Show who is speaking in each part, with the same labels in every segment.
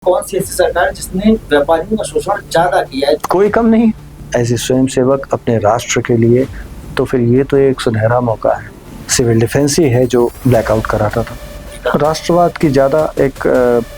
Speaker 1: कौन सी ऐसी सरकार है जिसने व्यापारियों का शोषण ज्यादा किया है?
Speaker 2: कोई कम नहीं। ऐसे स्वयंसेवक अपने राष्ट्र के लिए, तो फिर ये तो एक सुनहरा मौका है। सिविल डिफेंस ही है जो ब्लैकआउट कराता था। राष्ट्रवाद की ज्यादा एक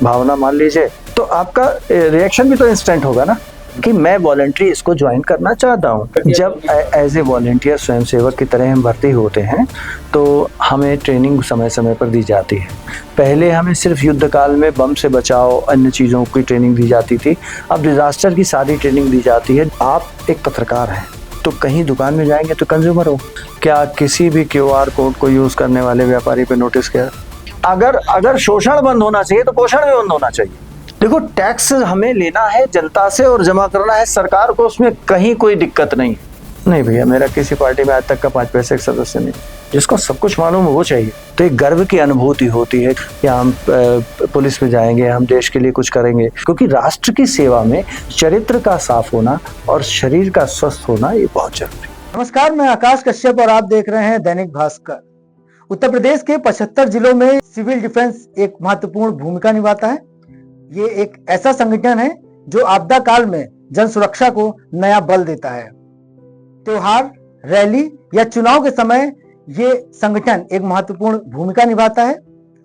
Speaker 2: भावना मान लीजिए, तो आपका रिएक्शन भी तो इंस्टेंट होगा ना कि मैं वॉलंटरी इसको ज्वाइन करना चाहता हूँ। जब एज ए वॉलंटियर स्वयंसेवक की तरह हम भर्ती होते हैं तो हमें ट्रेनिंग समय समय पर दी जाती है। पहले हमें सिर्फ युद्ध काल में बम से बचाव अन्य चीज़ों की ट्रेनिंग दी जाती थी, अब डिजास्टर की सारी ट्रेनिंग दी जाती है। आप एक पत्रकार हैं तो कहीं दुकान में जाएंगे तो कंज्यूमर हो, क्या किसी भी QR कोड को यूज़ करने वाले व्यापारी पे नोटिस किया? अगर शोषण बंद होना चाहिए तो पोषण भी बंद होना चाहिए। देखो, टैक्स हमें लेना है जनता से और जमा करना है सरकार को, उसमें कहीं कोई दिक्कत नहीं। नहीं भैया, मेरा किसी पार्टी में आज तक का 5 पैसे का सदस्य नहीं। जिसको सब कुछ मालूम है वो चाहिए। तो एक गर्व की अनुभूति होती है कि हम पुलिस में जाएंगे, हम देश के लिए कुछ करेंगे, क्योंकि राष्ट्र की सेवा में चरित्र का साफ होना और शरीर का स्वस्थ होना ये बहुत जरूरी है।
Speaker 3: नमस्कार, मैं आकाश कश्यप और आप देख रहे हैं दैनिक भास्कर। उत्तर प्रदेश के 75 जिलों में सिविल डिफेंस एक महत्वपूर्ण भूमिका निभाता है। ये एक ऐसा संगठन है जो आपदा काल में जन सुरक्षा को नया बल देता है। त्योहार, रैली या चुनाव के समय ये संगठन एक महत्वपूर्ण भूमिका निभाता है।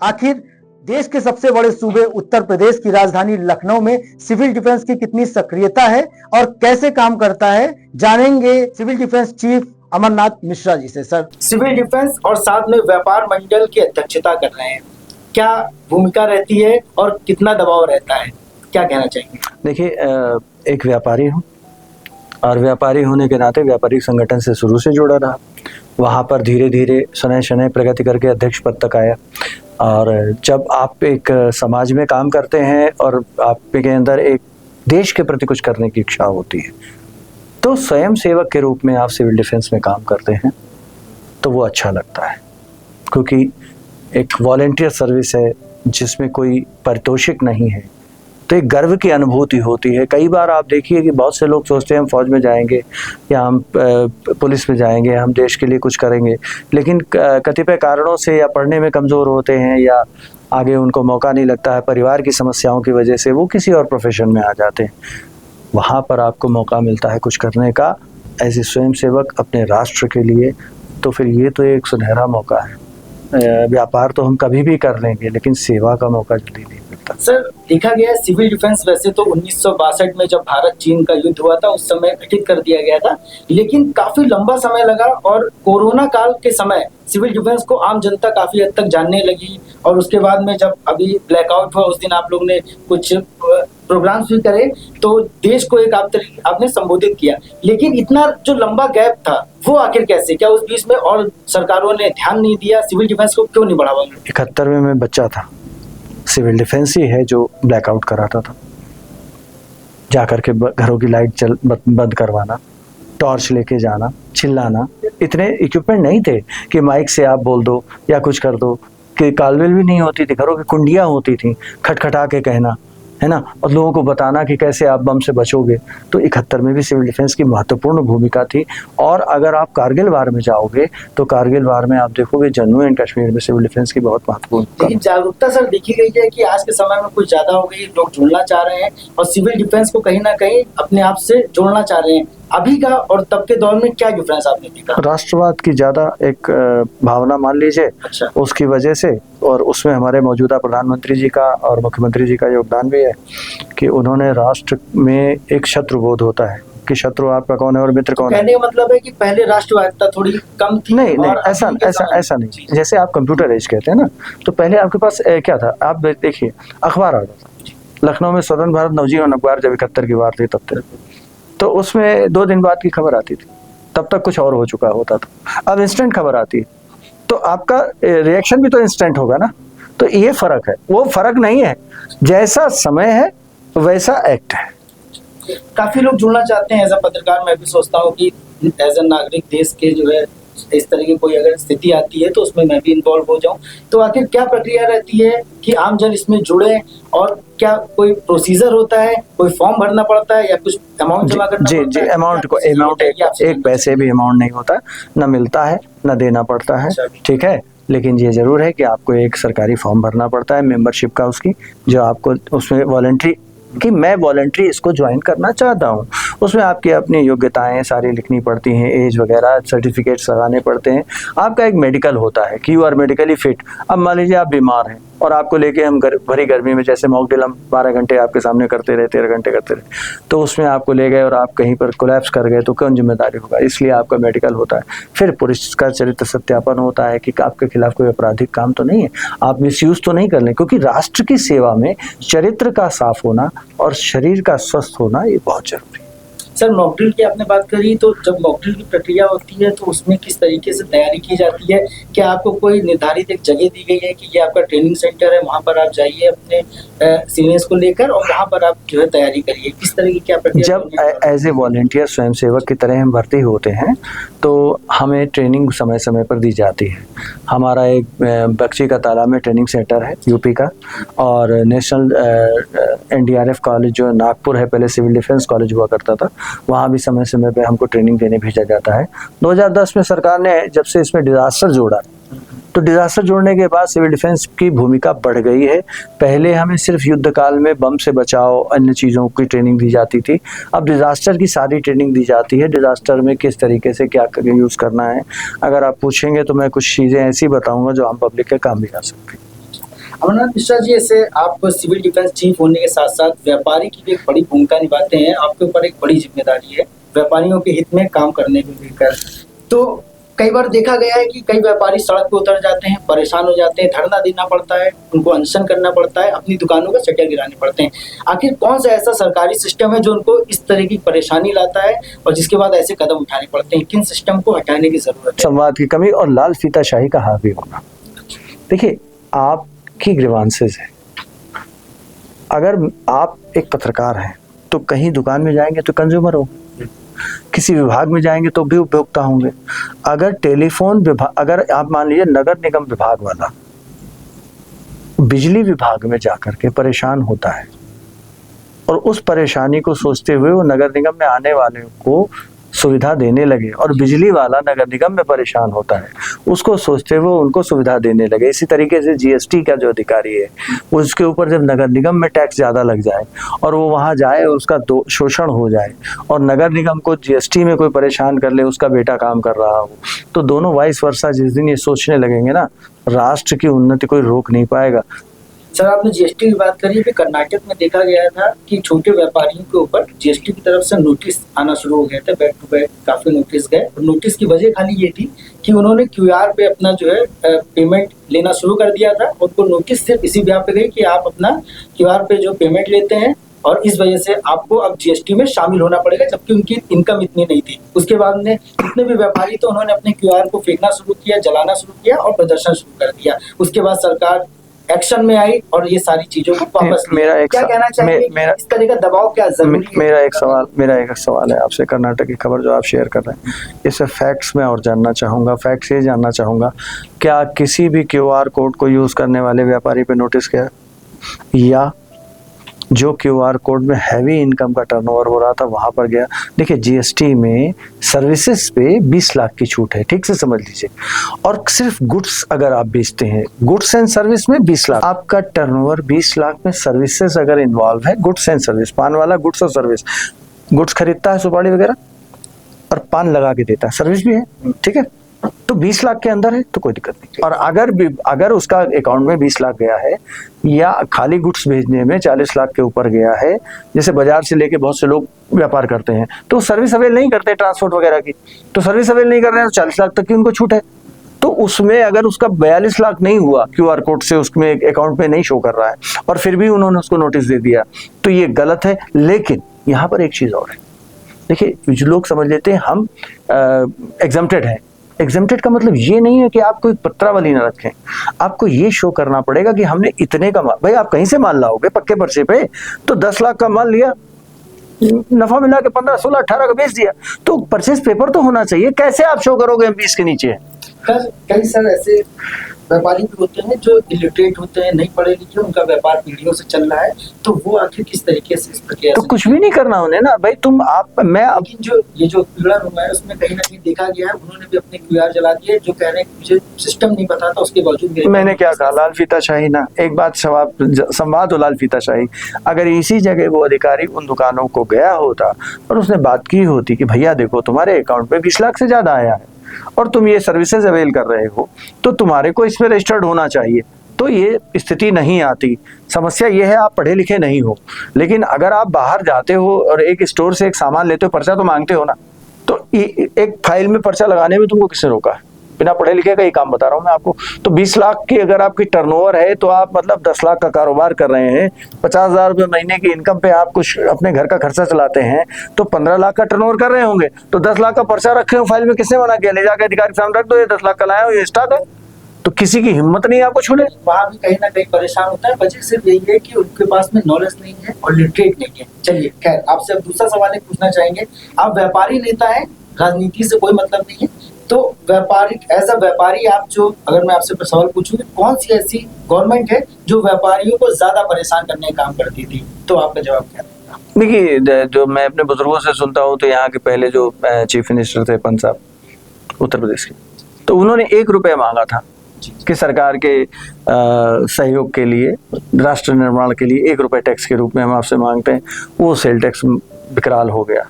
Speaker 3: आखिर देश के सबसे बड़े सूबे उत्तर प्रदेश की राजधानी लखनऊ में सिविल डिफेंस की कितनी सक्रियता है और कैसे काम करता है, जानेंगे civil defence chief Amarnath Mishra ji से। सर,
Speaker 1: सिविल डिफेंस और साथ में व्यापार मंडल की अध्यक्षता कर रहे हैं, क्या भूमिका रहती है और कितना दबाव रहता है, क्या कहना चाहेंगे?
Speaker 2: देखिए, एक व्यापारी हूँ और व्यापारी होने के नाते व्यापारिक संगठन से शुरू से जुड़ा रहा। वहाँ पर धीरे धीरे शनै शनै प्रगति करके अध्यक्ष पद तक आया। और जब आप एक समाज में काम करते हैं और आपके अंदर एक देश के प्रति कुछ करने की इच्छा होती है, तो स्वयं सेवक के रूप में आप सिविल डिफेंस में काम करते हैं तो वो अच्छा लगता है, क्योंकि एक वॉलंटियर सर्विस है जिसमें कोई पारितोषिक नहीं है, तो एक गर्व की अनुभूति होती है। कई बार आप देखिए कि बहुत से लोग सोचते हैं हम फौज में जाएंगे या हम पुलिस में जाएंगे, हम देश के लिए कुछ करेंगे, लेकिन कतिपय कारणों से या पढ़ने में कमज़ोर होते हैं या आगे उनको मौका नहीं लगता है, परिवार की समस्याओं की वजह से वो किसी और प्रोफेशन में आ जाते हैं। वहाँ पर आपको मौका मिलता है कुछ करने का एज ए स्वयंसेवक अपने राष्ट्र के लिए, तो फिर ये तो एक सुनहरा मौका है। व्यापार तो हम कभी भी कर लेंगे, लेकिन सेवा का मौका जल्दी नहीं मिलता।
Speaker 1: सर, देखा गया है सिविल डिफेंस वैसे तो 1962 में जब भारत चीन का युद्ध हुआ था उस समय गठित कर दिया गया था, लेकिन काफी लंबा समय लगा और कोरोना काल के समय सिविल डिफेंस को आम जनता काफी हद तक जानने लगी। और उसके बाद में जब अभी ब्लैकआउट हुआ उस दिन आप लोग ने कुछ प्रोग्राम्स भी करे तो देश को एक आपने संबोधित किया, लेकिन इतना जो लंबा गैप था वो आखिर कैसे? क्या उस बीच में और सरकारों ने ध्यान नहीं दिया? सिविल डिफेंस को क्यों नहीं बढ़ावा?
Speaker 2: 71 में मैं बच्चा था, सिविल डिफेंस ही है जो ब्लैकआउट कराता था। जाकर के घरों की लाइट बंद करवाना, टॉर्च लेके जाना, चिल्लाना। इतने इक्विपमेंट नहीं थे कि माइक से आप बोल दो या कुछ कर दो, कि कॉलबेल भी नहीं होती थी, घरों की कुंडियां होती थी, खटखटा के कहना, है ना, और लोगों को बताना कि कैसे आप बम से बचोगे। तो 71 में भी सिविल डिफेंस की महत्वपूर्ण भूमिका थी। और अगर आप कारगिल वार में जाओगे तो कारगिल वार में आप देखोगे जम्मू एंड कश्मीर में सिविल डिफेंस की बहुत महत्वपूर्ण।
Speaker 1: लेकिन जागरूकता सर देखी गई है कि आज के समय में कुछ ज्यादा हो गई, लोग जुड़ना चाह रहे हैं और सिविल डिफेंस को कहीं ना कहीं अपने आप से जोड़ना चाह रहे हैं। अभी का और तब के दौर में क्या डिफरेंस आपने देखा?
Speaker 2: राष्ट्रवाद की ज्यादा एक भावना मान लीजिए।
Speaker 1: अच्छा।
Speaker 2: उसकी वजह से, और उसमें हमारे मौजूदा प्रधानमंत्री जी का और मुख्यमंत्री जी का योगदान भी है कि उन्होंने राष्ट्र में एक शत्रुबोध होता है कि शत्रु आपका कौन है और मित्र कौन है।
Speaker 1: कहने का मतलब है कि पहले राष्ट्रवादिता थोड़ी कम थी।
Speaker 2: नहीं, ऐसा नहीं। जैसे आप कंप्यूटर एज कहते हैं ना, तो पहले आपके पास क्या था, आप देखिए अखबार आता था। लखनऊ में स्वतंत्र भारत नवजीवन अखबार जब 71 की बात थी तब तक, तो उसमें 2 दिन बाद की खबर आती थी, तब तक कुछ और हो चुका होता था। अब इंस्टेंट खबर आती है तो आपका रिएक्शन भी तो इंस्टेंट होगा ना। तो ये फर्क है, वो फर्क नहीं है, जैसा समय है वैसा एक्ट है।
Speaker 1: काफी लोग जुड़ना चाहते हैं एज अ पत्रकार। मैं भी सोचता हूँ कि एज अ नागरिक देश के जो है इस तरह की कोई अगर स्थिति आती है तो उसमें मैं भी इन्वॉल्व हो जाऊं। तो आखिर क्या प्रक्रिया रहती है कि आम जन इसमें जुड़े, और क्या कोई प्रोसीजर होता है, कोई फॉर्म भरना पड़ता है या कुछ अमाउंट जमा करना पड़ता है?
Speaker 2: अमाउंट एक पैसे भी अमाउंट नहीं होता, न मिलता है न देना पड़ता है, ठीक है। लेकिन ये ज़रूर है कि आपको एक सरकारी फॉर्म भरना पड़ता है मेंबरशिप का उसकी, जो आपको उसमें वॉलंटरी कि मैं वॉलंटरी इसको ज्वाइन करना चाहता हूँ। उसमें आपकी अपनी योग्यताएं सारी लिखनी पड़ती हैं, एज वगैरह, सर्टिफिकेट्स लगाने पड़ते हैं। आपका एक मेडिकल होता है कि यू आर मेडिकली फिट। अब मान लीजिए आप बीमार हैं और आपको लेके हम भरी गर्मी में, जैसे मॉक ड्रिल हम 12 घंटे आपके सामने करते रहे, 13 घंटे करते रहे, तो उसमें आपको ले गए और आप कहीं पर कोलैप्स कर गए तो कौन जिम्मेदारी होगा? इसलिए आपका मेडिकल होता है। फिर पुलिस का चरित्र सत्यापन होता है कि आपके खिलाफ कोई आपराधिक काम तो नहीं है, आप मिसयूज तो नहीं कर लें, क्योंकि राष्ट्र की सेवा में चरित्र का साफ होना और शरीर का स्वस्थ होना ये बहुत जरूरी है।
Speaker 1: सर, मॉकड्रिल की आपने बात करी, तो जब मॉकड्रिल की प्रक्रिया होती है तो उसमें किस तरीके से तैयारी की जाती है? क्या आपको कोई निर्धारित एक जगह दी गई है कि ये आपका ट्रेनिंग सेंटर है, वहां पर आप जाइए अपने सीनियर्स को लेकर और वहां पर आप जो है तैयारी करिए? किस तरह की क्या प्रक्रिया?
Speaker 2: जब एज ए वॉलंटियर स्वयंसेवक की तरह हम भर्ती होते हैं तो हमें ट्रेनिंग समय समय पर दी जाती है। हमारा एक बख्शी का तालाब में ट्रेनिंग सेंटर है यूपी का, और नेशनल NDRF कॉलेज जो नागपुर है, पहले सिविल डिफेंस कॉलेज हुआ करता था, वहाँ भी समय समय पे हमको ट्रेनिंग देने भेजा जाता है। 2010 में सरकार ने जब से इसमें डिजास्टर जोड़ा, तो डिजास्टर जोड़ने के बाद सिविल डिफेंस की भूमिका बढ़ गई है। पहले हमें सिर्फ युद्ध काल में बम से बचाव, अन्य चीज़ों की ट्रेनिंग दी जाती थी, अब डिजास्टर की सारी ट्रेनिंग दी जाती है। डिजास्टर में किस तरीके से क्या यूज़ करना है, अगर आप पूछेंगे तो मैं कुछ चीज़ें ऐसी बताऊँगा जो हम पब्लिक के काम भी आ सकती हैं।
Speaker 1: अमरनाथ मिश्रा जी, ऐसे आप सिविल डिफेंस चीफ होने के साथ साथ व्यापारी की भी एक बड़ी भूमिका निभाते हैं। आपके ऊपर एक बड़ी जिम्मेदारी है व्यापारियों के हित में काम करने को लेकर। तो कई बार देखा गया है कि कई व्यापारी सड़क पर उतर जाते हैं, परेशान हो जाते हैं, धरना देना पड़ता है, उनको अनशन करना पड़ता है, अपनी दुकानों का शटर गिराने पड़ते हैं। आखिर कौन सा ऐसा सरकारी सिस्टम है जो उनको इस तरह की परेशानी लाता है और जिसके बाद ऐसे कदम उठाने पड़ते हैं? किन सिस्टम को हटाने की जरूरत है?
Speaker 2: संवाद की कमी और लाल फीताशाही का हावी होना। देखिए, आपकी ग्रीवांसेस है। अगर आप एक पत्रकार हैं तो कहीं दुकान में जाएंगे तो कंज्यूमर हो, किसी विभाग में जाएंगे तो भी उपभोक्ता होंगे। अगर टेलीफोन विभाग, अगर आप मान लीजिए नगर निगम विभाग वाला बिजली विभाग में जाकर के परेशान होता है और उस परेशानी को सोचते हुए वो नगर निगम में आने वाले को सुविधा देने लगे, और बिजली वाला नगर निगम में परेशान होता है उसको सोचते हुए उनको सुविधा देने लगे। इसी तरीके से GST का जो अधिकारी है उसके ऊपर जब नगर निगम में टैक्स ज़्यादा लग जाए और वो वहाँ जाए और उसका शोषण हो जाए और नगर निगम को GST में कोई परेशान कर ले, उसका बेटा काम कर रहा हो, तो दोनों वाइस वर्सा जिस दिन ये सोचने लगेंगे ना, राष्ट्र की उन्नति कोई रोक नहीं पाएगा।
Speaker 1: सर, आपने GST की बात करी। अभी कर्नाटक में देखा गया था कि छोटे व्यापारियों के ऊपर GST की तरफ से नोटिस आना शुरू हो गए थे, बैक टू बैक काफी नोटिस गए। और नोटिस की वजह खाली ये थी कि उन्होंने QR पे अपना जो है पेमेंट लेना शुरू कर दिया था। उनको नोटिस सिर्फ इसी बात पे गई कि आप अपना QR पे जो पेमेंट लेते हैं और इस वजह से आपको अब GST में शामिल होना पड़ेगा, जबकि उनकी इनकम इतनी नहीं थी। उसके बाद में जितने भी व्यापारी तो उन्होंने अपने QR को फेंकना शुरू किया, जलाना शुरू किया और प्रदर्शन शुरू कर दिया। उसके बाद सरकार एक्शन में आई और ये सारी चीजों को वापस क्या कहना चाहिए? इस तरह का दबाव क्या जरूरी है?
Speaker 2: मेरा एक सवाल है आपसे। कर्नाटक की खबर जो आप शेयर कर रहे हैं, इससे फैक्ट्स में और जानना चाहूँगा। फैक्ट्स ये जानना चाहूँगा, क्या किसी भी QR कोड को यूज़ करने वाले व्यापारी पे नोटिस गया, या जो QR कोड में हैवी इनकम का टर्नओवर हो रहा था वहाँ पर गया? देखिए, GST में सर्विसेज पे 20 लाख की छूट है, ठीक से समझ लीजिए, और सिर्फ गुड्स अगर आप बेचते हैं, गुड्स एंड सर्विस में 20 लाख, आपका टर्नओवर 20 लाख में सर्विसेज अगर इन्वॉल्व है, गुड्स एंड सर्विस, पान वाला गुड्स और सर्विस, गुड्स खरीदता है सुपारी वगैरह और पान लगा के देता है, सर्विस भी है, ठीक है, तो 20 लाख के अंदर है तो कोई दिक्कत नहीं। और अगर उसका अकाउंट में 20 लाख गया है या खाली गुड्स भेजने में 40 लाख के ऊपर गया है, जैसे बाजार से लेके बहुत से लोग व्यापार करते हैं तो सर्विस अवेल नहीं करते ट्रांसपोर्ट वगैरह की, तो सर्विस अवेल नहीं कर रहे हैं तो 40 लाख तक की उनको छूट है। तो उसमें अगर उसका 42 लाख नहीं हुआ QR कोड से, उसमें अकाउंट में नहीं शो कर रहा है और फिर भी उन्होंने उसको नोटिस दे दिया, तो ये गलत है। लेकिन यहाँ पर एक चीज़ और है, देखिए, जो लोग समझ लेते हैं हम एग्जम्प्टेड हैं। एग्जम्प्टेड का मतलब ये नहीं है कि आप कोई पत्रावली ना रखें, आपको ये शो करना पड़ेगा कि हमने इतने का माल, भाई आप कहीं से माल लाओगे पक्के पर्चे पे, तो 10 लाख का माल लिया, नफा मिला के 15, 16, 18 का बेच दिया, तो परचेज पेपर तो होना चाहिए। कैसे आप शो करोगे हम 20 के नीचे?
Speaker 1: कई सारे ऐसे व्यापारी भी होते हैं जो इलिटरेट होते हैं, नहीं पढ़े लिखे, उनका व्यापार पीढ़ियों से चल रहा है, तो वो आखिर किस तरीके से इस प्रक्रिया
Speaker 2: तो
Speaker 1: से
Speaker 2: कुछ भी नहीं करना उन्हें ना भाई, तुम आप मैं अब
Speaker 1: लेकिन जो ये जो पीड़ा हुआ है उसमें कहीं ना कहीं देखा गया है उन्होंने भी अपने क्यूआर जला दिए, जो कह रहे हैं कि मुझे सिस्टम नहीं पता था, उसके बावजूद मेरे
Speaker 2: मैंने क्या कहा, लाल फीताशाही ना, एक बात संवाद हो लाल फीताशाही। अगर इसी जगह वो अधिकारी उन दुकानों को गया होता और उसने बात की होती कि भैया देखो तुम्हारे अकाउंट में 20 लाख से ज्यादा आया है और तुम ये सर्विसेज अवेल कर रहे हो, तो तुम्हारे को इसमें रजिस्टर्ड होना चाहिए, तो ये स्थिति नहीं आती। समस्या ये है आप पढ़े लिखे नहीं हो, लेकिन अगर आप बाहर जाते हो और एक स्टोर से एक सामान लेते हो, पर्चा तो मांगते हो ना, तो एक फाइल में पर्चा लगाने में तुमको किसने रोका है? बिना पढ़े लिखे का ही काम बता रहा हूँ मैं आपको। तो 20 लाख की अगर आपकी टर्नओवर है तो आप मतलब 10 लाख का कारोबार कर रहे हैं, 50,000 रुपये महीने की इनकम पे आप कुछ अपने घर का खर्चा चलाते हैं, तो 15 लाख का टर्नओवर कर रहे होंगे, तो 10 लाख का पर्चा रखे हो फाइल में, किसने मना किया? ले जाकर अधिकारी के सामने रख दो, ये 10 लाख का लाया हो, ये स्टाक है। तो किसी की हिम्मत नहीं आपको छूने।
Speaker 1: वहाँ भी कहीं ना कहीं परेशान होता है, वजह सिर्फ यही है कि उनके पास में नॉलेज नहीं है और लिटरेट नहीं है। चलिए खैर, आपसे अब दूसरा सवाल एक पूछना चाहेंगे, आप व्यापारी नेता हैं, राजनीति से कोई मतलब नहीं है, तो व्यापारी एज अ व्यापारी आप जो, अगर मैं आपसे सवाल पूछूं, कौन सी ऐसी गवर्नमेंट है जो व्यापारियों को ज्यादा परेशान करने का काम करती थी, तो आपका जवाब क्या है?
Speaker 2: देखिए, जो मैं अपने बुजुर्गों से सुनता हूँ तो यहाँ के पहले जो चीफ मिनिस्टर थे पंत साहब उत्तर प्रदेश के, तो उन्होंने 1 रुपया मांगा था कि सरकार के सहयोग के लिए, राष्ट्र निर्माण के लिए 1 रुपये टैक्स के रूप में हम आपसे मांगते हैं। वो सेल टैक्स विकराल हो गया।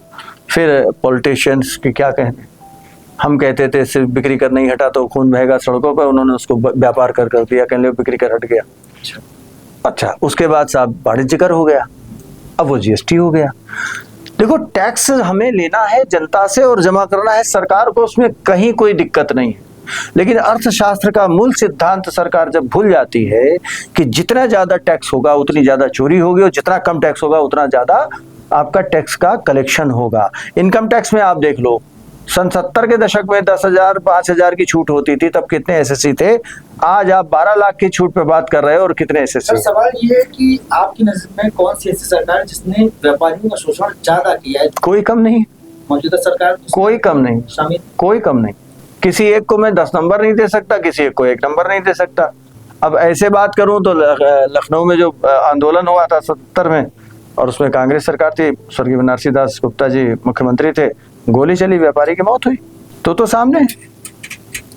Speaker 2: फिर पॉलिटिशियंस के क्या कहने, हम कहते थे सिर्फ बिक्री कर नहीं हटा तो खून बहेगा सड़कों पर, उन्होंने उसको व्यापार कर दिया, कहने बिक्री कर हट गया। अच्छा, उसके बाद साहब वाणिज्य कर हो गया, अब वो जीएसटी हो गया। देखो, टैक्स हमें लेना है जनता से और जमा करना है सरकार को, उसमें कहीं कोई दिक्कत नहीं है। लेकिन अर्थशास्त्र का मूल सिद्धांत सरकार जब भूल जाती है कि जितना ज्यादा टैक्स होगा उतनी ज्यादा चोरी होगी और जितना कम टैक्स होगा उतना ज्यादा आपका टैक्स का कलेक्शन होगा। इनकम टैक्स में आप देख लो, सन 70 के दशक में 10,000 5,000 की छूट होती थी, तब कितने एसएससी थे? आज आप 12 लाख की छूट पे बात कर रहे हो और कितने एसएससी?
Speaker 1: सवाल ये है कि आपकी नजर में कौन सी ऐसी सरकार जिसने व्यापारियों का शोषण ज्यादा किया है?
Speaker 2: कोई कम नहीं,
Speaker 1: मौजूदा सरकार
Speaker 2: कोई कम नहीं,
Speaker 1: शामिल
Speaker 2: कोई कम नहीं। किसी एक को मैं 10 नंबर नहीं दे सकता, किसी एक को 1 नंबर नहीं दे सकता। अब ऐसे बात करूं तो लखनऊ में जो आंदोलन हुआ था 70 में, और उसमें कांग्रेस सरकार थी, स्वर्गीय बनारसी दास गुप्ता जी मुख्यमंत्री थे, गोली चली, व्यापारी की मौत हुई, तो सामने।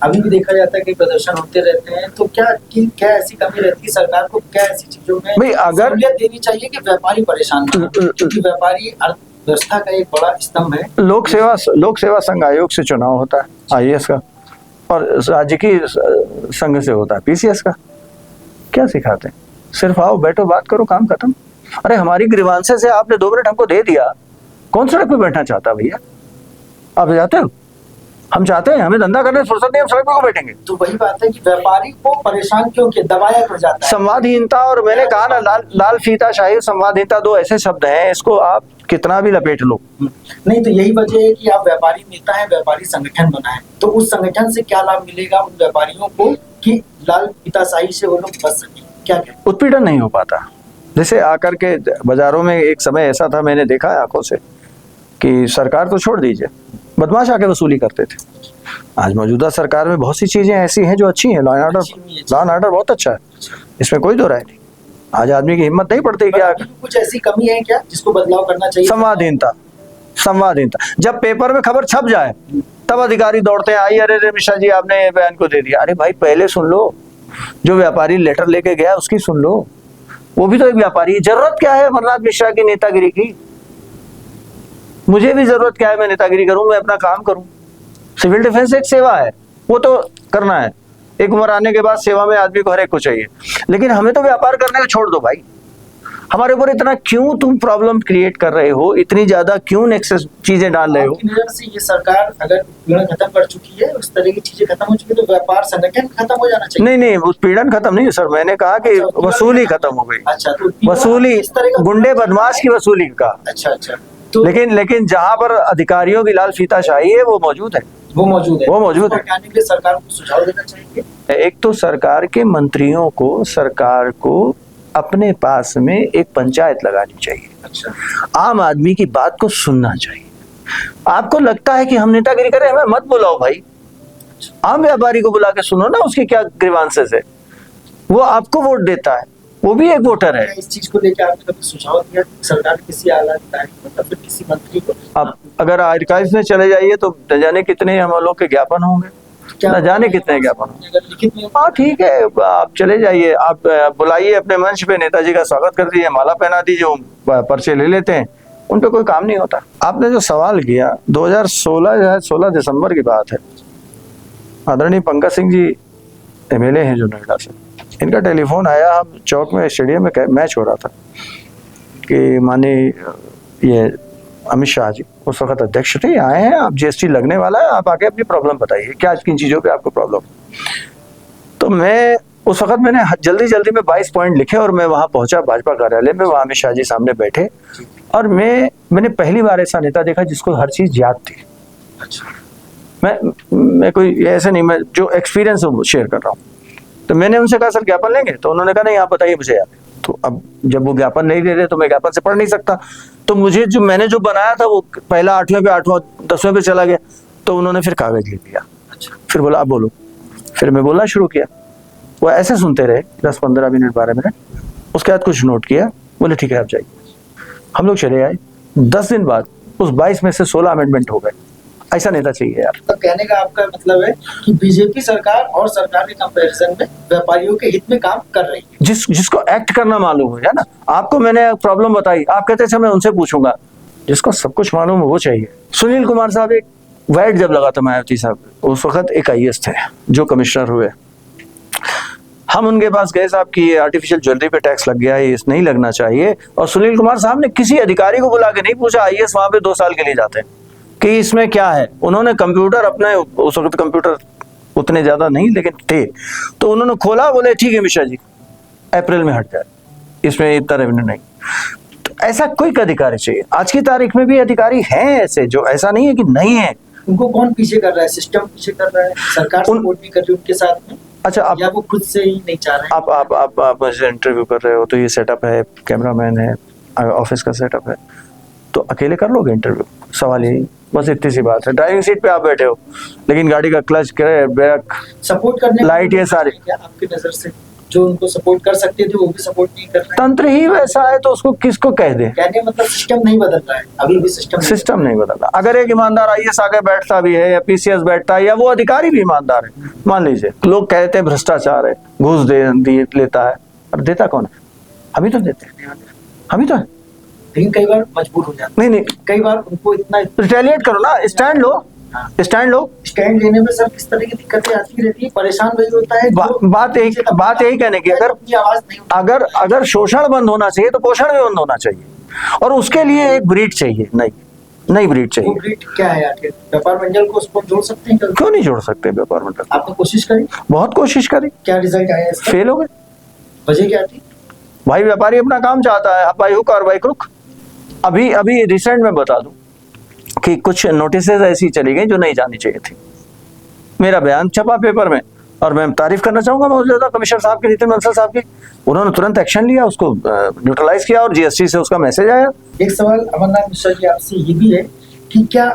Speaker 1: अभी भी देखा जाता है कि प्रदर्शन होते रहते हैं, तो क्या ऐसी कमी रहती है सरकार को, क्या ऐसी चीजों में
Speaker 2: भाई अगर
Speaker 1: सहूलियत देनी चाहिए कि व्यापारी परेशान ना हो? क्योंकि व्यापारी अर्थव्यवस्था का एक बड़ा स्तंभ है।
Speaker 2: लोक सेवा संघ आयोग से चुनाव होता है आईएएस का, और राज्य की संघ से होता है पीसीएस का। क्या सिखाते हैं? सिर्फ आओ बैठो बात करो, काम खत्म। अरे हमारी ग्रीवांसे से आपने 2 मिनट हमको दे दिया, कौन सड़क पे बैठना चाहता भैया? आप जाते हो? हम चाहते हैं, हमें धंधा करने फुर्सत नहीं, हम सड़क पे को बैठेंगे।
Speaker 1: तो वही बात है कि व्यापारी को परेशान क्यों किया, दबाया क्यों जाता है?
Speaker 2: संवादहीनता, और मैंने कहा ना लाल फीताशाही, संवादहीनता 2 ऐसे शब्द हैं, इसको आप कितना भी लपेट लो।
Speaker 1: नहीं, तो यही वजह है कि आप व्यापारी नेता है, व्यापारी संगठन बना है, तो उस संगठन से क्या लाभ मिलेगा उन व्यापारियों को कि लाल फीताशाही से वो लोग बच सके? क्या
Speaker 2: उत्पीड़न नहीं हो पाता। जैसे आकर के बाजारों में एक समय ऐसा था, मैंने देखा है आंखों से, कि सरकार तो छोड़ दीजिए, बदमाश आके वसूली करते थे। आज मौजूदा सरकार में बहुत सी चीजें ऐसी हैं जो अच्छी हैं। लॉ एंड ऑर्डर बहुत अच्छा है, इसमें कोई दो राय नहीं। आज आदमी की हिम्मत नहीं पड़ती क्या?
Speaker 1: कुछ ऐसी कमी है क्या जिसको बदलाव करना चाहिए?
Speaker 2: संवादहीनता। जब पेपर में खबर छप जाए तब अधिकारी दौड़ते हैं, आई अरे मिश्रा जी आपने बयान को दे दिया। अरे भाई पहले सुन लो, जो व्यापारी लेटर लेके गया उसकी सुन लो, वो भी तो एक व्यापारी है। जरूरत क्या है अमरनाथ मिश्रा की नेतागिरी की? मुझे भी जरूरत क्या है मैं नेतागिरी करूं? मैं अपना काम करूं। सिविल डिफेंस एक सेवा है, वो तो करना है। एक उम्र आने के बाद सेवा में आदमी को हर एक को चाहिए, लेकिन हमें तो व्यापार करने का छोड़ दो भाई। हमारे ऊपर इतना क्यों तुम प्रॉब्लम क्रिएट कर रहे हो? इतनी ज्यादा क्यों नेक्सस चीजें डाल रहे हो?
Speaker 1: से ये सरकार अगर उत्पीड़न खत्म कर चुकी है, उस तरह की चीजें खत्म हो चुकी है, तो व्यापार संगठन खत्म हो जाना चाहिए।
Speaker 2: नहीं, उत्पीड़न खत्म नहीं सर, मैंने कहा कि वसूली खत्म हो गई।
Speaker 1: अच्छा, तो
Speaker 2: वसूली, गुंडे बदमाश की वसूली का।
Speaker 1: अच्छा, तो
Speaker 2: लेकिन जहां पर अधिकारियों की लाल फीताशाही है वो मौजूद है।
Speaker 1: हटाने के लिए सरकार को सुझाव देना चाहिए।
Speaker 2: एक तो सरकार के मंत्रियों को, सरकार को अपने पास में एक पंचायत लगानी चाहिए।
Speaker 1: अच्छा,
Speaker 2: आम आदमी की बात को सुनना चाहिए। आपको लगता है कि हम नेतागिरी करें, हमें मत बुलाओ भाई। आम व्यापारी को बुला के सुनो ना उसकी क्या ग्रीवांसेस है, वो आपको वोट देता है, वो भी एक वोटर है।
Speaker 1: इस चीज को लेकर आपने कभी सुझाव दिया सरकार किसी आला अधिकारी को या फिर किसी मंत्री को?
Speaker 2: आप अगर आर्काइव्स में चले जाइए तो न जाने कितने हम लोग के ज्ञापन होंगे, न जाने कितने ज्ञापन होंगे।
Speaker 1: अगर लिखित में
Speaker 2: हाँ ठीक है, आप चले जाइए, आप बुलाइए अपने मंच पे, नेताजी का स्वागत कर दीजिए, माला पहना दीजिए, पर्चे ले लेते हैं, उन पे कोई काम नहीं होता। आपने जो सवाल किया 2016 दिसंबर की बात है, आदरणीय पंकज सिंह जी एमएलए हैं जो नोएडा से, इनका टेलीफोन आया, हम चौक में स्टेडियम में मैच हो रहा था कि माननीय ये अमित शाह जी उस वक्त अध्यक्ष थे, आए हैं, आप जीएसटी लगने वाला है, आप आके अपनी प्रॉब्लम बताइए, क्या किन चीज़ों पे आपको प्रॉब्लम। तो मैं उस वक्त मैंने जल्दी में 22 पॉइंट लिखे और मैं वहाँ पहुंचा भाजपा कार्यालय में, वहाँ अमित शाह जी सामने बैठे, और मैंने पहली बार ऐसा नेता देखा जिसको हर चीज़ याद थी। मैं कोई ऐसे नहीं, मैं जो एक्सपीरियंस है वो शेयर कर रहा हूँ। तो मैंने उनसे कहा सर ज्ञापन लेंगे, तो उन्होंने कहा नहीं आप बताइए मुझे याद है। तो अब जब वो ज्ञापन नहीं दे रहे तो मैं ज्ञापन से पढ़ नहीं सकता, तो मुझे मैंने जो बनाया था वो पहला 8वें पे 8वां 10वें पे चला गया, तो उन्होंने फिर कागज ले लिया। फिर बोला अब बोलो, फिर मैं बोलना शुरू किया, वो ऐसे सुनते रहे 10-15 मिनट 12 मिनट, उसके बाद कुछ नोट किया, बोले ठीक है आप जाइए। हम लोग चले आए, 10 दिन बाद उस 22 में से 16 अमेंडमेंट हो गए। ऐसा नेता चाहिए यार।
Speaker 1: तो कहने का आपका मतलब है कि बीजेपी सरकार और सरकार के कंपैरिजन में व्यापारियों के हित में काम कर रही है।
Speaker 2: जिसको एक्ट करना मालूम है ना, आपको मैंने प्रॉब्लम बताई, आप कहते थे मैं उनसे पूछूंगा, जिसको सब कुछ मालूम है वो चाहिए। सुनील कुमार साहब, एक वैट जब लगा था मायावती साहब, उस वक्त एक आईएएस थे जो कमिश्नर हुए, हम उनके पास गए, साहब कि ये आर्टिफिशियल ज्वेलरी पे टैक्स लग गया है, ये नहीं लगना चाहिए, और सुनील कुमार साहब ने किसी अधिकारी को बुला के नहीं पूछा, आईएएस वहां पे 2 साल के लिए जाते हैं, कि इसमें क्या है। उन्होंने कंप्यूटर अपने, उस वक्त कंप्यूटर उतने ज्यादा नहीं लेकिन थे, तो उन्होंने खोला, बोले ठीक है मिश्रा जी अप्रैल में हट जाए, इसमें इतना रेवेन्यू नहीं। तो ऐसा कोई अधिकारी चाहिए। आज की तारीख में भी अधिकारी हैं ऐसे, जो ऐसा नहीं है कि नहीं है।
Speaker 1: उनको कौन पीछे कर रहा है? सिस्टम पीछे कर रहा है, सरकार सपोर्ट भी कर रही है उनके साथ में।
Speaker 2: अच्छा, आप
Speaker 1: या वो खुद से ही नहीं चाह रहे हैं?
Speaker 2: आप मुझे इंटरव्यू कर रहे हो, तो ये सेटअप है, कैमरामैन है, ऑफिस का सेटअप है, तो अकेले कर लोगे इंटरव्यू? सवाल यही, बस इतनी सी बात है। ड्राइविंग सीट पे आप बैठे हो, लेकिन गाड़ी का क्लच, ब्रेक,
Speaker 1: सपोर्ट करने
Speaker 2: लाइट, ये सारे
Speaker 1: क्या आपकी नजर से जो उनको सपोर्ट कर सकते थे वो भी सपोर्ट नहीं कर रहे हैं?
Speaker 2: तंत्र ही वैसा है, तो उसको किसको कह दे।
Speaker 1: कहने मतलब सिस्टम नहीं बदल रहा है, अभी भी सिस्टम
Speaker 2: नहीं बदल रहा। अगर एक ईमानदार आईएएस आगे बैठता भी है, या पीसीएस बैठता है, या वो अधिकारी भी ईमानदार है, मान लीजिए, लोग कहते हैं भ्रष्टाचार है, घूस लेता है, और देता कौन है? हम ही तो देते हैं, हम ही तो है।
Speaker 1: लेकिन कई बार मजबूर हो जाते
Speaker 2: नहीं,
Speaker 1: कई बार उनको इतना
Speaker 2: रिटेलिएट करो ना, स्टैंड लो, स्टैंड लो।
Speaker 1: स्टैंड लेने में सर किस तरह की दिक्कतें आती रहती है? परेशान वही होता है।
Speaker 2: बात यही कहने की, अगर शोषण बंद होना चाहिए तो पोषण भी बंद होना चाहिए, और उसके लिए एक ब्रीड चाहिए, नई ब्रीड चाहिए।
Speaker 1: वो ब्रीड क्या है आखिर? व्यापार मंडल को उसको जोड़ सकते हैं?
Speaker 2: क्यों नहीं जोड़ सकते व्यापार मंडल?
Speaker 1: आपने कोशिश करी?
Speaker 2: बहुत कोशिश करी।
Speaker 1: क्या रिजल्ट आया इसका?
Speaker 2: फेल हो गए।
Speaker 1: वजह क्या थी?
Speaker 2: भाई व्यापारी अपना काम चाहता है, बाई हुक और बाई क्रुक। अभी रिसेंट में बता दूं कि कुछ नोटिसेज ऐसी चली गई जो नहीं जानी चाहिए थी। मेरा बयान छपा पेपर में, और मैं तारीफ करना चाहूंगा बहुत ज्यादा कमिश्नर साहब की, नितिन बंसल साहब की। उन्होंने तुरंत एक्शन लिया, उसको न्यूट्रलाइज किया, और जीएसटी से उसका मैसेज आया।
Speaker 1: एक सवाल अमरनाथ मिश्रा जी आपसे ये भी है कि क्या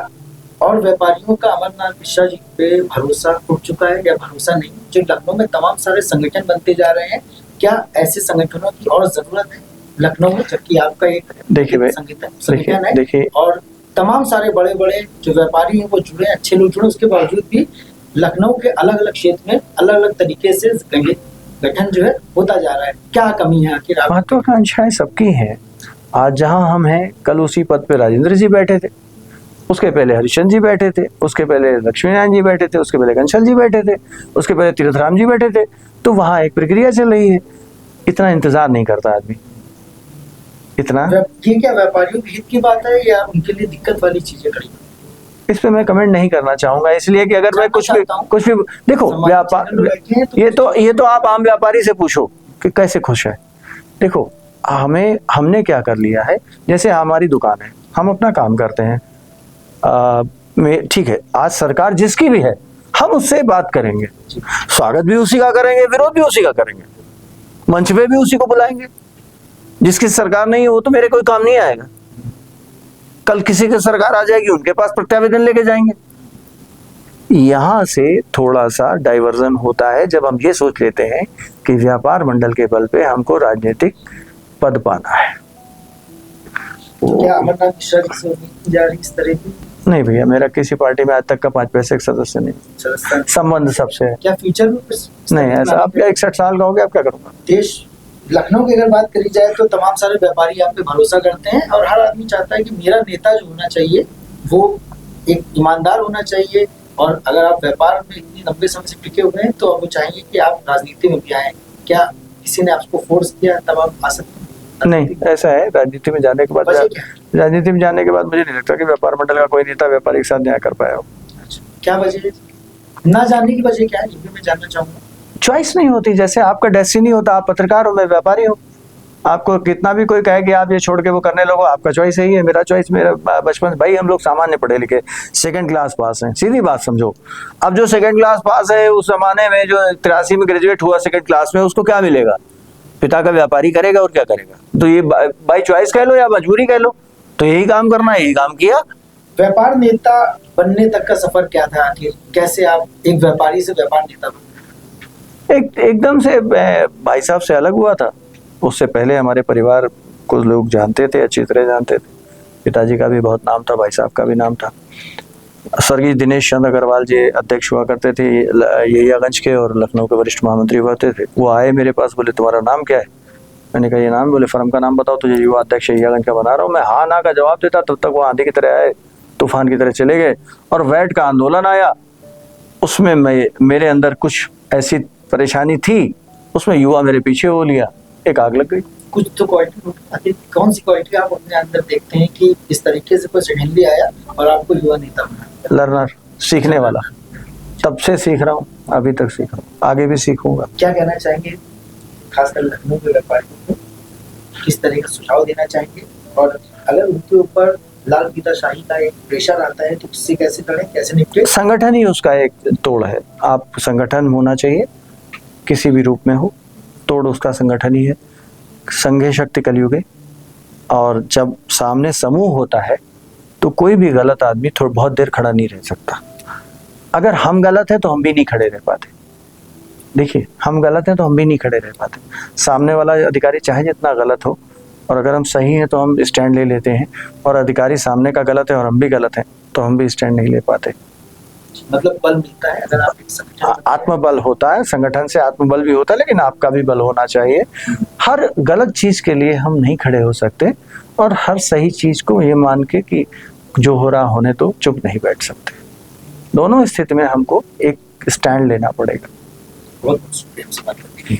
Speaker 1: और व्यापारियों का अमरनाथ मिश्रा जी पे भरोसा उठ चुका है या भरोसा नहीं? जो लखनऊ में तमाम सारे संगठन बनते जा रहे हैं, क्या ऐसे संगठनों की और जरूरत है लखनऊ में? जबकि आपका एक संगठन है,
Speaker 2: देखिए,
Speaker 1: और तमाम सारे बड़े बड़े जो व्यापारी हैं वो जुड़े, अच्छे लोग जुड़े, उसके बावजूद भी लखनऊ के अलग अलग क्षेत्र में अलग अलग तरीके से गठन जो है होता जा रहा है। क्या कमी है आखिर?
Speaker 2: महत्वाकांक्षाएं सबकी हैं। आज जहां हम हैं, कल उसी पद पे राजेंद्र जी बैठे थे, उसके पहले हरिश्चंद्र जी बैठे थे, उसके पहले लक्ष्मी नारायण जी बैठे थे, उसके पहले घनश्याम जी बैठे थे, उसके पहले तीर्थराम जी बैठे थे। तो वहां एक प्रक्रिया चल रही है। इतना इंतजार नहीं करता आदमी, इतना।
Speaker 1: ये क्या व्यापारियों के हित की बात है या उनके लिए दिक्कत वाली चीजें करी?
Speaker 2: इस पे मैं कमेंट नहीं करना चाहूंगा, इसलिए कि अगर मैं कुछ भी देखो, व्यापार, ये तो आप आम व्यापारी से पूछो कि कैसे खुश है। देखो, हमने क्या कर लिया है, जैसे हमारी दुकान है, हम अपना काम करते हैं, ठीक है, आज सरकार जिसकी भी है हम उससे बात करेंगे, स्वागत भी उसी का करेंगे, विरोध भी उसी का करेंगे, मंच पे भी उसी को बुलाएंगे। जिसकी सरकार नहीं हो तो मेरे कोई काम नहीं आएगा। कल किसी की सरकार आ जाएगी, उनके पास प्रत्यावेदन लेके जाएंगे। यहाँ से थोड़ा सा डाइवर्जन होता है जब हम ये सोच लेते हैं कि व्यापार मंडल के बल पे हमको राजनीतिक पद पाना है।
Speaker 1: क्या अमरनाथ मिश्रा जी से उम्मीद की जा रही इस तरह की?
Speaker 2: नहीं भैया, मेरा किसी पार्टी में आज तक का 5 पैसे का सदस्य नहीं,
Speaker 1: सदस्यता?
Speaker 2: संबंध सबसे है।
Speaker 1: क्या फ्यूचर में कुछ
Speaker 2: नहीं ऐसा, आप 61 साल का हो गया, आप क्या करूँगा।
Speaker 1: देश लखनऊ की अगर बात करी जाए तो तमाम सारे व्यापारी आप पे भरोसा करते हैं और हर आदमी चाहता है कि मेरा नेता जो होना चाहिए वो एक ईमानदार होना चाहिए, और अगर आप व्यापार में इतनी लंबे समय से टिके हुए हैं तो अब वो चाहेंगे कि आप राजनीति में भी आए। क्या किसी ने आपको फोर्स किया तब आप आ सकते हैं?
Speaker 2: नहीं ऐसा है, राजनीति में जाने के बाद मुझे नहीं लगता कि व्यापार मंडल का कोई नेता व्यापारी के साथ न्याय कर पाया हो।
Speaker 1: अच्छा, क्या वजह है? ना जानने की वजह क्या है, ये भी मैं जानना चाहूंगा।
Speaker 2: चॉइस नहीं होती, जैसे आपका डेस्टिनी होता, आप पत्रकार हो, मैं व्यापारी हूँ। आपको कितना भी कोई कहे कि आप ये छोड़ के वो करने लगो, आपका चॉइस यही है। मेरा चॉइस, मेरा बचपन भाई हम लोग सामान्य पढ़े लिखे 2nd क्लास पास हैं, सीधी बात समझो। अब जो 2nd क्लास पास है उस जमाने में जो 83 में ग्रेजुएट हुआ 2nd क्लास में, उसको क्या मिलेगा? पिता का व्यापारी करेगा और क्या करेगा। तो ये बाई चॉइस कह लो या मजबूरी कह लो, तो यही काम करना है, यही काम किया।
Speaker 1: व्यापार नेता बनने तक का सफर क्या था आखिर? कैसे आप एक व्यापारी से व्यापार नेता बने?
Speaker 2: एकदम से भाई साहब से अलग हुआ था। उससे पहले हमारे परिवार को लोग जानते थे, अच्छी तरह जानते थे। पिताजी का भी बहुत नाम था, भाई साहब का भी नाम था। स्वर्गीय दिनेश चंद्र अग्रवाल जी अध्यक्ष हुआ करते थे यहियागंज के और लखनऊ के वरिष्ठ महामंत्री होते थे। वो आए मेरे पास, बोले तुम्हारा नाम क्या है? मैंने कहा ये नाम। बोले फर्म का नाम बताओ, तुझे युवा अध्यक्ष यहियागंज का बना रहा हूँ। मैं हाँ ना का जवाब देता, तब तक वो आंधी की तरह आए, तूफान की तरह चले गए। और वैट का आंदोलन आया, उसमें मेरे अंदर कुछ ऐसी परेशानी थी, उसमें युवा मेरे पीछे हो लिया, एक आग लग गई।
Speaker 1: कुछ तो क्वालिटी, कौन सी क्वालिटी आप अपने अंदर देखते हैं कि इस तरीके से कोई सेकेंडली आया और आपको युवा नेता बना?
Speaker 2: लर्नर, सीखने वाला। तब से सीख रहा हूँ, अभी तक सीख रहा हूँ, आगे भी सीखूंगा।
Speaker 1: क्या कहना चाहेंगे खासकर लखनऊ के व्यापारियों को? किस तरह का सुझाव देना चाहेंगे? और अगर उनके ऊपर लाल फीताशाही का एक प्रेशर आता है तो उससे कैसे लड़ें, कैसे निपटें?
Speaker 2: संगठन ही उसका एक तोड़ है। आप संगठन होना चाहिए, किसी भी रूप में हो, तोड़ उसका संगठन ही है। संघे शक्ति कलयुगे, और जब सामने समूह होता है तो कोई भी गलत आदमी थोड़ा बहुत देर खड़ा नहीं रह सकता। अगर हम गलत है तो हम भी नहीं खड़े रह पाते। देखिए, हम गलत हैं तो हम भी नहीं खड़े रह पाते। सामने वाला अधिकारी चाहे जितना गलत हो, और अगर हम सही हैं तो हम स्टैंड ले लेते हैं, और अधिकारी सामने का गलत है और हम भी गलत हैं तो हम भी स्टैंड नहीं ले पाते।
Speaker 1: मतलब बल मिलता है अगर आप एक संगठन,
Speaker 2: आत्मबल होता है, संगठन से आत्मबल भी होता है, लेकिन आपका भी बल होना चाहिए। हर गलत चीज के लिए हम नहीं खड़े हो सकते, और हर सही चीज को ये मान के कि जो हो रहा होने तो चुप नहीं बैठ सकते। दोनों स्थिति में हमको एक स्टैंड लेना पड़ेगा।
Speaker 1: बहुत शुक्रिया।